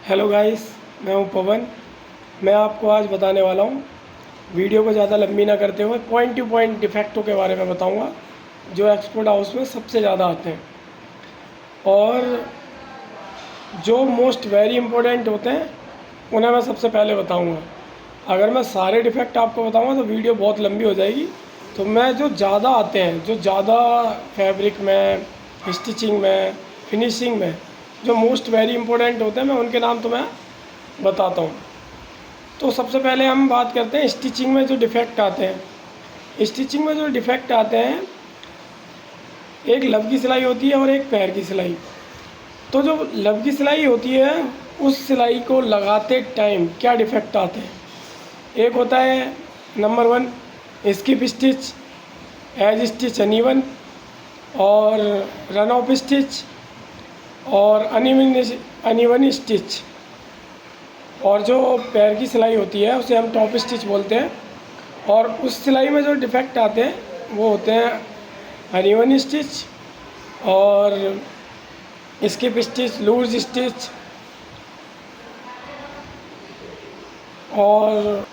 Hello guys, मैं हूं पवन। मैं आपको आज बताने वाला हूं, वीडियो को ज़्यादा लंबी ना करते हुए पॉइंट टू पॉइंट डिफेक्टों के बारे में बताऊंगा जो एक्सपोर्ट हाउस में सबसे ज़्यादा आते हैं और जो मोस्ट वेरी इंपॉर्टेंट होते हैं उन्हें मैं सबसे पहले बताऊंगा। अगर मैं सारे डिफेक्ट आपको बताऊंगा तो वीडियो बहुत लंबी हो जाएगी। तो मैं जो ज़्यादा आते हैं, जो ज़्यादा फैब्रिक में, स्टिचिंग में, फिनिशिंग में जो मोस्ट वेरी इंपॉर्टेंट होते हैं, मैं उनके नाम तो मैं बताता हूँ। तो सबसे पहले हम बात करते हैं स्टिचिंग में जो डिफेक्ट आते हैं। स्टिचिंग में जो डिफेक्ट आते हैं, एक लब की सिलाई होती है और एक पैर की सिलाई। तो जो लब की सिलाई होती है, उस सिलाई को लगाते टाइम क्या डिफेक्ट आते हैं? एक होता है number 1 skip stitch, as stitch uneven और रन ऑफ स्टिच और अनइवन स्टिच। और जो पैर की सिलाई होती है उसे हम टॉप स्टिच बोलते हैं। और उस सिलाई में जो डिफेक्ट आते हैं वो होते हैं अनइवन स्टिच और स्किप स्टिच, लूज स्टिच। और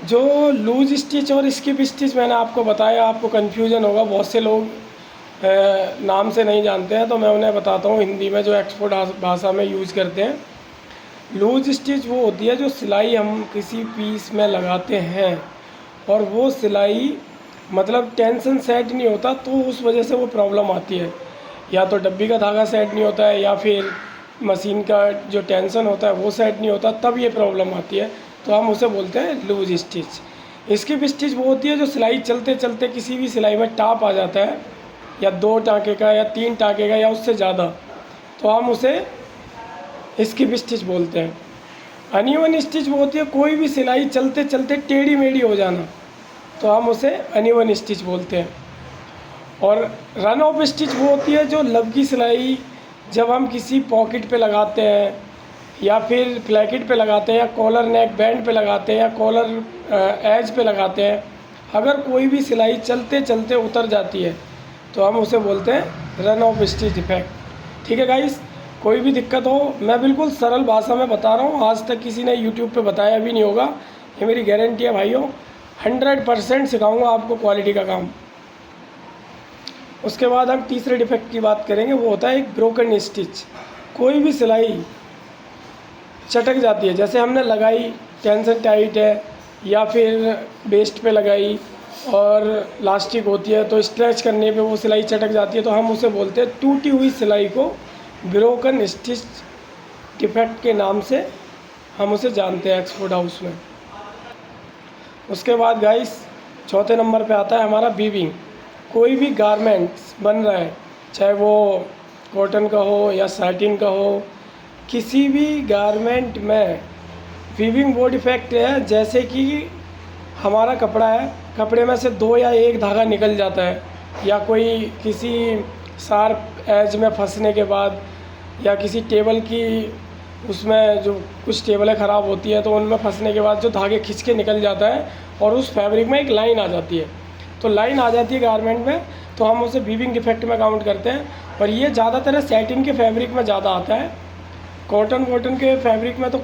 जो लूज स्टिच और स्किप स्टिच मैंने आपको बताया, आपको कन्फ्यूज़न होगा, बहुत से लोग नाम से नहीं जानते हैं, तो मैं उन्हें बताता हूँ हिंदी में जो एक्सपोर्ट भाषा में यूज़ करते हैं। लूज स्टिच वो होती है जो सिलाई हम किसी पीस में लगाते हैं और वो सिलाई मतलब टेंशन सेट नहीं होता, तो उस वजह से वो प्रॉब्लम आती है। या तो डब्बी का धागा सेट नहीं होता है या फिर मशीन का जो टेंशन होता है वो सेट नहीं होता, तब ये प्रॉब्लम आती है। तो हम उसे बोलते हैं लूज स्टिच। स्किप स्टिच वो होती है जो सिलाई चलते चलते किसी भी सिलाई में टाप आ जाता है, या 2 टाँके का या 3 टाँके का या उससे ज़्यादा, तो हम उसे स्किप स्टिच बोलते हैं। अनइवन स्टिच वो होती है कोई भी सिलाई चलते चलते टेढ़ी मेढ़ी हो जाना, तो हम उसे अनइवन स्टिच बोलते हैं। और रन ऑफ स्टिच वो होती है जो लब की सिलाई जब हम किसी पॉकेट पे लगाते हैं या फिर प्लेकेट पे लगाते हैं या कॉलर नेक बैंड पे लगाते हैं या कॉलर एज पे लगाते हैं, अगर कोई भी सिलाई चलते चलते उतर जाती है तो हम उसे बोलते हैं रन ऑफ स्टिच डिफेक्ट। ठीक है गाइस, कोई भी दिक्कत हो, मैं बिल्कुल सरल भाषा में बता रहा हूँ, आज तक किसी ने यूट्यूब पे बताया भी नहीं होगा, ये मेरी गारंटी है भाइयों। 100% सिखाऊंगा आपको क्वालिटी का काम। उसके बाद हम तीसरे डिफेक्ट की बात करेंगे, वो होता है एक ब्रोकन स्टिच। कोई भी सिलाई चटक जाती है, जैसे हमने लगाई, टेंशन टाइट है या फिर वेस्ट पे लगाई और लास्टिक होती है, तो स्ट्रेच करने पे वो सिलाई चटक जाती है, तो हम उसे बोलते हैं टूटी हुई सिलाई को ब्रोकन स्टिच डिफेक्ट के नाम से हम उसे जानते हैं एक्सपोर्ट हाउस में। उसके बाद गाइस चौथे नंबर पे आता है हमारा वीविंग। कोई भी गारमेंट्स बन रहा है, चाहे वो कॉटन का हो या सैटिन का हो, किसी भी गारमेंट में वीविंग वो डिफेक्ट है, जैसे कि हमारा कपड़ा है, कपड़े में से 2 या 1 धागा निकल जाता है, या कोई किसी शार्प एज में फंसने के बाद, या किसी टेबल की, उसमें जो कुछ टेबलें ख़राब होती है तो उनमें फंसने के बाद जो धागे खिंच के निकल जाता है और उस फैब्रिक में एक लाइन आ जाती है, तो लाइन आ जाती है गारमेंट में, तो हम उसे वीविंग डिफेक्ट में काउंट करते हैं। और ये ज़्यादातर सैटिन के फैब्रिक में ज़्यादा आता है। कॉटन के फैब्रिक में तो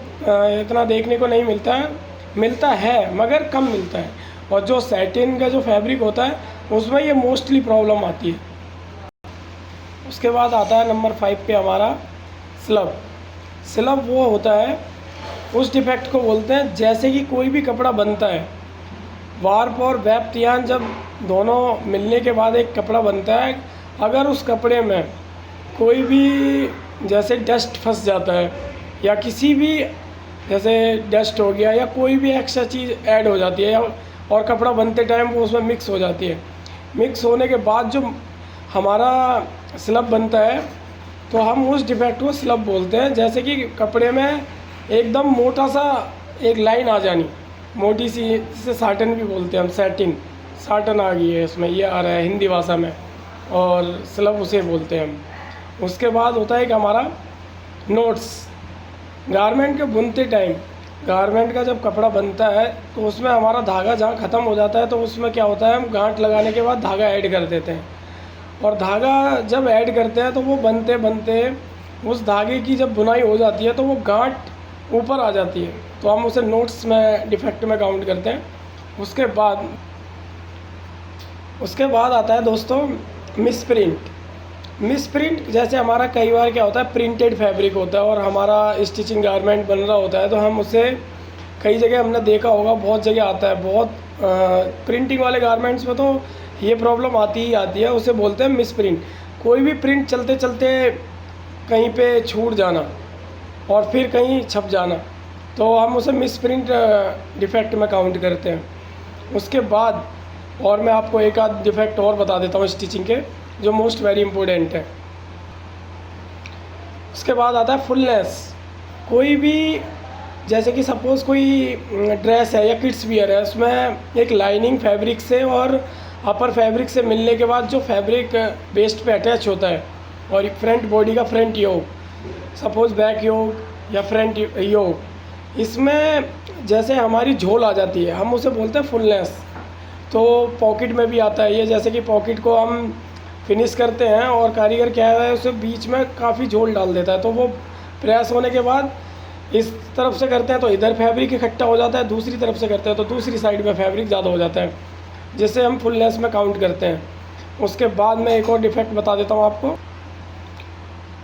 इतना देखने को नहीं मिलता है, मिलता है मगर कम मिलता है। और जो सैटिन का जो फैब्रिक होता है उसमें ये मोस्टली प्रॉब्लम आती है। उसके बाद आता है नंबर 5 पे हमारा स्लब। स्लब वो होता है, उस डिफेक्ट को बोलते हैं, जैसे कि कोई भी कपड़ा बनता है, वार्प और वेब तियान जब दोनों मिलने के बाद एक कपड़ा बनता है, अगर उस कपड़े में कोई भी जैसे डस्ट फंस जाता है या किसी भी जैसे डस्ट हो गया या कोई भी एक्स्ट्रा चीज़ ऐड हो जाती है, या और कपड़ा बनते टाइम वो उसमें मिक्स हो जाती है, मिक्स होने के बाद जो हमारा स्लब बनता है, तो हम उस डिफेक्ट को स्लब बोलते हैं। जैसे कि कपड़े में एकदम मोटा सा एक लाइन आ जानी, मोटी सी, जिसे साटन भी बोलते हैं हम, सैटिन, साटन आ गई है इसमें, ये आ रहा है हिंदी भाषा में, और स्लब उसे बोलते हैं हम। उसके बाद होता है कि हमारा नोट्स। गारमेंट के बुनते टाइम, गारमेंट का जब कपड़ा बनता है तो उसमें हमारा धागा जहाँ ख़त्म हो जाता है, तो उसमें क्या होता है, हम गांठ लगाने के बाद धागा ऐड कर देते हैं। और धागा जब ऐड करते हैं तो वो बनते बनते उस धागे की जब बुनाई हो जाती है तो वो गांठ ऊपर आ जाती है, तो हम उसे नोट्स में डिफेक्ट में काउंट करते हैं। उसके बाद आता है दोस्तों मिस प्रिंट। जैसे हमारा कई बार क्या होता है, प्रिंटेड फैब्रिक होता है और हमारा स्टिचिंग गारमेंट बन रहा होता है, तो हम उसे कई जगह हमने देखा होगा, बहुत जगह आता है, बहुत प्रिंटिंग वाले गारमेंट्स में तो ये प्रॉब्लम आती ही आती है, उसे बोलते हैं मिस प्रिंट। कोई भी प्रिंट चलते चलते कहीं पे छूट जाना और फिर कहीं छप जाना, तो हम उसे मिस प्रिंट डिफेक्ट में काउंट करते हैं। उसके बाद और मैं आपको एक आध डिफेक्ट और बता देता हूँ स्टिचिंग के, जो मोस्ट वेरी इंपॉर्टेंट है। उसके बाद आता है फुलनेस। कोई भी जैसे कि सपोज़ कोई ड्रेस है या किड्स वियर है, उसमें एक लाइनिंग फैब्रिक से और अपर फैब्रिक से मिलने के बाद जो फैब्रिक वेस्ट पे अटैच होता है और फ्रंट बॉडी का फ्रंट योग, सपोज़ बैक योग या फ्रंट योग, इसमें जैसे हमारी झोल आ जाती है, हम उसे बोलते हैं फुलनेस। तो पॉकेट में भी आता है ये, जैसे कि पॉकेट को हम फिनिश करते हैं और कारीगर क्या है उसे बीच में काफ़ी झोल डाल देता है, तो वो प्रेस होने के बाद इस तरफ से करते हैं तो इधर फैब्रिक इकट्ठा हो जाता है, दूसरी तरफ से करते हैं तो दूसरी साइड में फैब्रिक ज़्यादा हो जाता है, जिससे हम फुलनेस में काउंट करते हैं। उसके बाद मैं एक और डिफेक्ट बता देता हूँ आपको।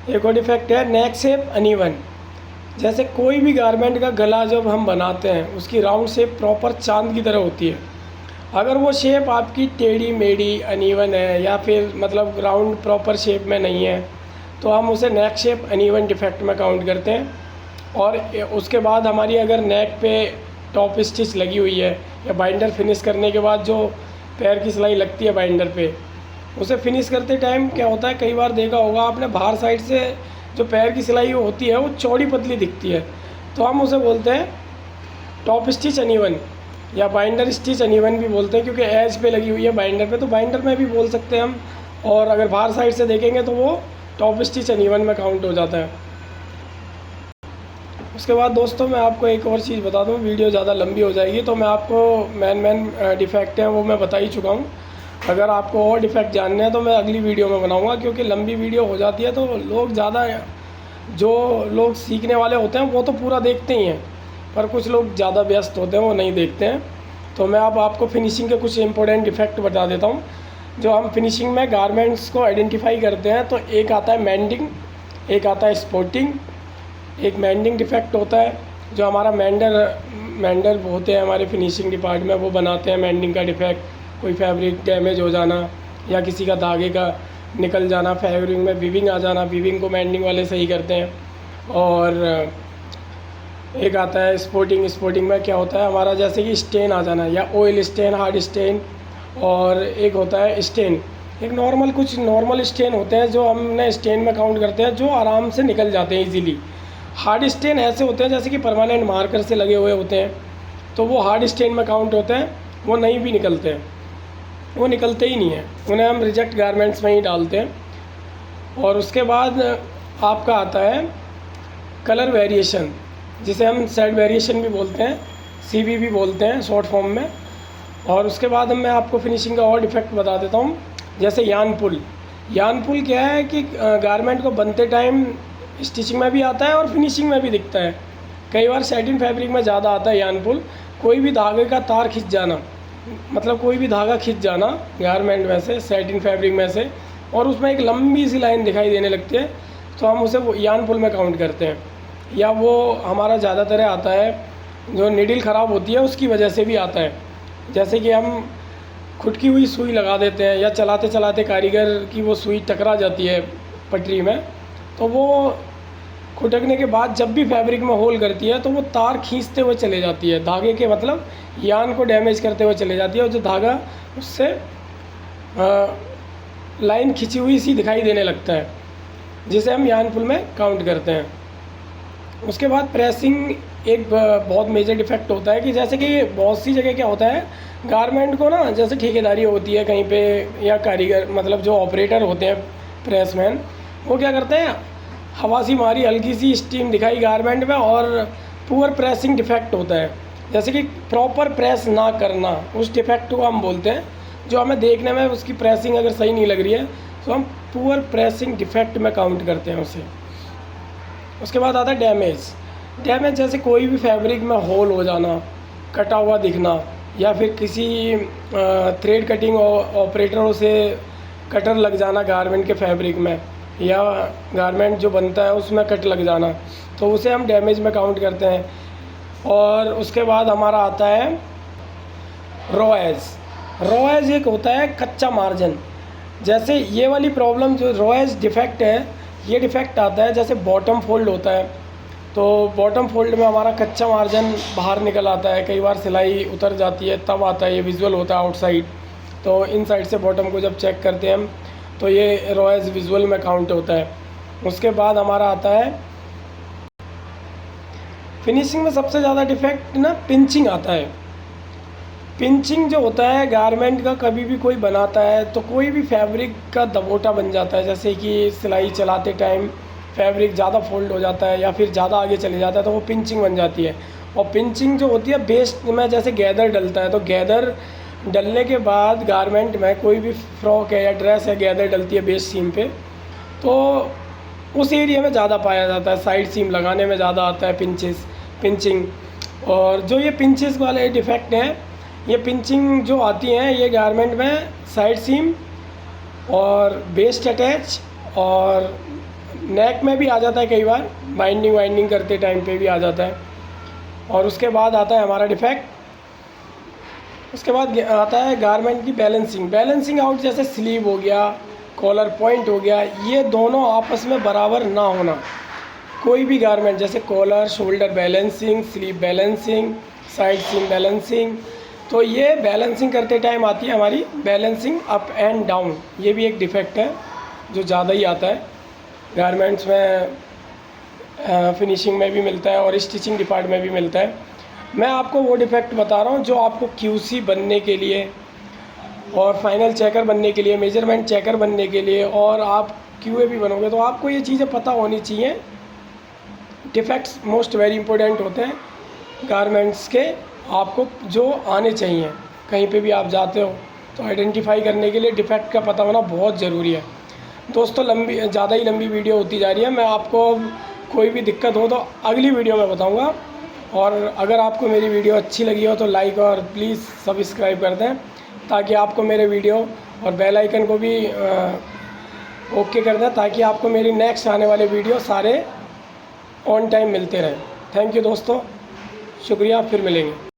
एक और डिफेक्ट है नेक शेप अनइवन। जैसे कोई भी गारमेंट का गला जब हम बनाते हैं, उसकी राउंड शेप प्रॉपर चांद की तरह होती है। अगर वो शेप आपकी टेढ़ी मेढ़ी अनइवन है या फिर मतलब राउंड प्रॉपर शेप में नहीं है, तो हम उसे नेक शेप अनइवन डिफेक्ट में काउंट करते हैं। और उसके बाद हमारी अगर नेक पे टॉप स्टिच लगी हुई है या बाइंडर फिनिश करने के बाद जो पैर की सिलाई लगती है बाइंडर पे, उसे फिनिश करते टाइम क्या होता है, कई बार देखा होगा आपने, बाहर साइड से जो पैर की सिलाई होती है वो चौड़ी पतली दिखती है, तो हम उसे बोलते हैं टॉप स्टिच अनइवन या बाइंडर स्टिच अनइवन भी बोलते हैं, क्योंकि एज पे लगी हुई है बाइंडर पे, तो बाइंडर में भी बोल सकते हैं हम। और अगर बाहर साइड से देखेंगे तो वो टॉप स्टिच अनइवन में काउंट हो जाता है। उसके बाद दोस्तों मैं आपको एक और चीज़ बता दूं, वीडियो ज़्यादा लंबी हो जाएगी, तो मैं आपको मेन डिफेक्ट हैं वो मैं बता ही चुका हूं। अगर आपको और डिफेक्ट जानने हैं तो मैं अगली वीडियो में बनाऊंगा, क्योंकि लंबी वीडियो हो जाती है तो लोग ज़्यादा, जो लोग सीखने वाले होते हैं वो तो पूरा देखते ही हैं, पर कुछ लोग ज़्यादा व्यस्त होते हैं वो नहीं देखते हैं। तो मैं अब आपको फिनिशिंग के कुछ इंपॉर्टेंट डिफेक्ट बता देता हूँ जो हम फिनिशिंग में गारमेंट्स को आइडेंटिफाई करते हैं। तो एक आता है मैंडिंग, एक आता है स्पॉटिंग। एक मैंडिंग डिफेक्ट होता है, जो हमारा मैंडर होते हैं हमारे फिनिशिंग डिपार्टमेंट, वो बनाते हैं मैंडिंग का डिफेक्ट। कोई फैब्रिक डैमेज हो जाना या किसी का धागे का निकल जाना, फैब्रिक में वीविंग आ जाना, वीविंग को मैंडिंग वाले सही करते हैं। और एक आता है स्पॉटिंग में क्या होता है हमारा, जैसे कि स्टेन आ जाना, या ऑयल स्टेन, हार्ड स्टेन। और एक होता है स्टेन, एक कुछ नॉर्मल स्टेन होते हैं जो हमने स्टेन में काउंट करते हैं, जो आराम से निकल जाते हैं ईजीली। हार्ड स्टेन ऐसे होते हैं जैसे कि परमानेंट मार्कर से लगे हुए होते हैं, तो वो हार्ड स्टेन में काउंट होते हैं, वो नहीं भी निकलते हैं, वो निकलते ही नहीं हैं, उन्हें हम रिजेक्ट गारमेंट्स में ही डालते हैं। और उसके बाद आपका आता है कलर वेरिएशन, जिसे हम शेड वेरिएशन भी बोलते हैं, सीवी भी बोलते हैं शॉर्ट फॉर्म में। और उसके बाद मैं आपको फिनिशिंग का और डिफेक्ट बता देता हूँ, जैसे यान पुल क्या है कि गारमेंट को बनते टाइम स्टिचिंग में भी आता है और फिनिशिंग में भी दिखता है। कई बार सैटिन फैब्रिक में ज़्यादा आता है यान पुल। कोई भी धागे का तार खिंच जाना, मतलब कोई भी धागा खिंच जाना गारमेंट में से, सैटिन फैब्रिक में से, और उसमें एक लंबी सी लाइन दिखाई देने लगती है, तो हम उसे यान पुल में काउंट करते हैं। या वो हमारा ज़्यादातर आता है जो नीडल ख़राब होती है उसकी वजह से भी आता है, जैसे कि हम खुटकी हुई सुई लगा देते हैं या चलाते चलाते कारीगर की वो सुई टकरा जाती है पटरी में, तो वो खुटकने के बाद जब भी फैब्रिक में होल करती है तो वो तार खींचते हुए चले जाती है, धागे के मतलब यान को डैमेज करते हुए चले जाती है, और जो धागा उससे लाइन खिंची हुई सी दिखाई देने लगता है, जिसे हम यान पुल में काउंट करते हैं। उसके बाद प्रेसिंग एक बहुत मेजर डिफेक्ट होता है, कि जैसे कि बहुत सी जगह क्या होता है, गारमेंट को ना जैसे ठेकेदारी होती है कहीं पे, या कारीगर मतलब जो ऑपरेटर होते हैं प्रेसमैन, वो क्या करते हैं, हवा सी मारी, हल्की सी स्टीम दिखाई गारमेंट में, और पुअर प्रेसिंग डिफेक्ट होता है, जैसे कि प्रॉपर प्रेस ना करना, उस डिफेक्ट को हम बोलते हैं। जो हमें देखने में उसकी प्रेसिंग अगर सही नहीं लग रही है तो हम पुअर प्रेसिंग डिफेक्ट में काउंट करते हैं उसे। उसके बाद आता है डैमेज। डैमेज जैसे कोई भी फैब्रिक में होल हो जाना, कटा हुआ दिखना, या फिर किसी थ्रेड कटिंग ऑपरेटरों से कटर लग जाना गारमेंट के फैब्रिक में, या गारमेंट जो बनता है उसमें कट लग जाना, तो उसे हम डैमेज में काउंट करते हैं। और उसके बाद हमारा आता है रॉ एज। रॉ एज एक होता है कच्चा मार्जिन। जैसे ये वाली प्रॉब्लम जो रॉ एज डिफेक्ट है, ये डिफेक्ट आता है जैसे बॉटम फोल्ड होता है, तो बॉटम फोल्ड में हमारा कच्चा मार्जिन बाहर निकल आता है, कई बार सिलाई उतर जाती है, तब आता है, ये विजुअल होता है आउटसाइड। तो इन साइड से बॉटम को जब चेक करते हैं हम, तो ये रॉ एज विजुअल में काउंट होता है। उसके बाद हमारा आता है फिनिशिंग में सबसे ज़्यादा डिफेक्ट ना पिंचिंग आता है। पिंचिंग जो होता है गारमेंट का, कभी भी कोई बनाता है तो कोई भी फैब्रिक का दबोटा बन जाता है, जैसे कि सिलाई चलाते टाइम फैब्रिक ज़्यादा फोल्ड हो जाता है या फिर ज़्यादा आगे चले जाता है, तो वो पिंचिंग बन जाती है। और पिंचिंग जो होती है बेस में जैसे गैदर डलता है, तो गैदर डलने के बाद गारमेंट में कोई भी फ्रॉक है या ड्रेस है, गैदर डलती है बेस सीम पे, तो उस एरिया में ज़्यादा पाया जाता है, साइड सीम लगाने में ज़्यादा आता है पिंचिंग। और जो ये पिंचेस वाले डिफेक्ट हैं, ये पिंचिंग जो आती हैं ये गारमेंट में साइड सीम और बेस्ट अटैच और नेक में भी आ जाता है, कई बार बाइंडिंग करते टाइम पे भी आ जाता है। और उसके बाद आता है हमारा डिफेक्ट, उसके बाद आता है गारमेंट की बैलेंसिंग आउट, जैसे स्लीव हो गया, कॉलर पॉइंट हो गया, ये दोनों आपस में बराबर ना होना। कोई भी गारमेंट जैसे collar, shoulder balancing, sleeve balancing, side seam balancing, तो ये बैलेंसिंग करते टाइम आती है हमारी बैलेंसिंग अप एंड डाउन। ये भी एक डिफेक्ट है जो ज़्यादा ही आता है गारमेंट्स में, फिनिशिंग में भी मिलता है और स्टिचिंग डिपार्टमेंट में भी मिलता है। मैं आपको वो डिफेक्ट बता रहा हूँ जो आपको क्यूसी बनने के लिए और फाइनल चेकर बनने के लिए, मेजरमेंट चेकर बनने के लिए, और आप क्यूए भी बनोगे तो आपको ये चीज़ें पता होनी चाहिए। डिफेक्ट्स मोस्ट वेरी इंपॉर्टेंट होते हैं गारमेंट्स के, आपको जो आने चाहिए। कहीं पे भी आप जाते हो तो आइडेंटिफाई करने के लिए डिफेक्ट का पता होना बहुत ज़रूरी है। दोस्तों ज़्यादा ही लंबी वीडियो होती जा रही है, मैं आपको कोई भी दिक्कत हो तो अगली वीडियो में बताऊंगा। और अगर आपको मेरी वीडियो अच्छी लगी हो तो लाइक और प्लीज़ सब्सक्राइब कर दें, ताकि आपको मेरे वीडियो और बेल आइकन को भी ओके कर दें, ताकि आपको मेरी नेक्स्ट आने वाले वीडियो सारे ऑन टाइम मिलते रहें। थैंक यू दोस्तों, शुक्रिया, फिर मिलेंगे।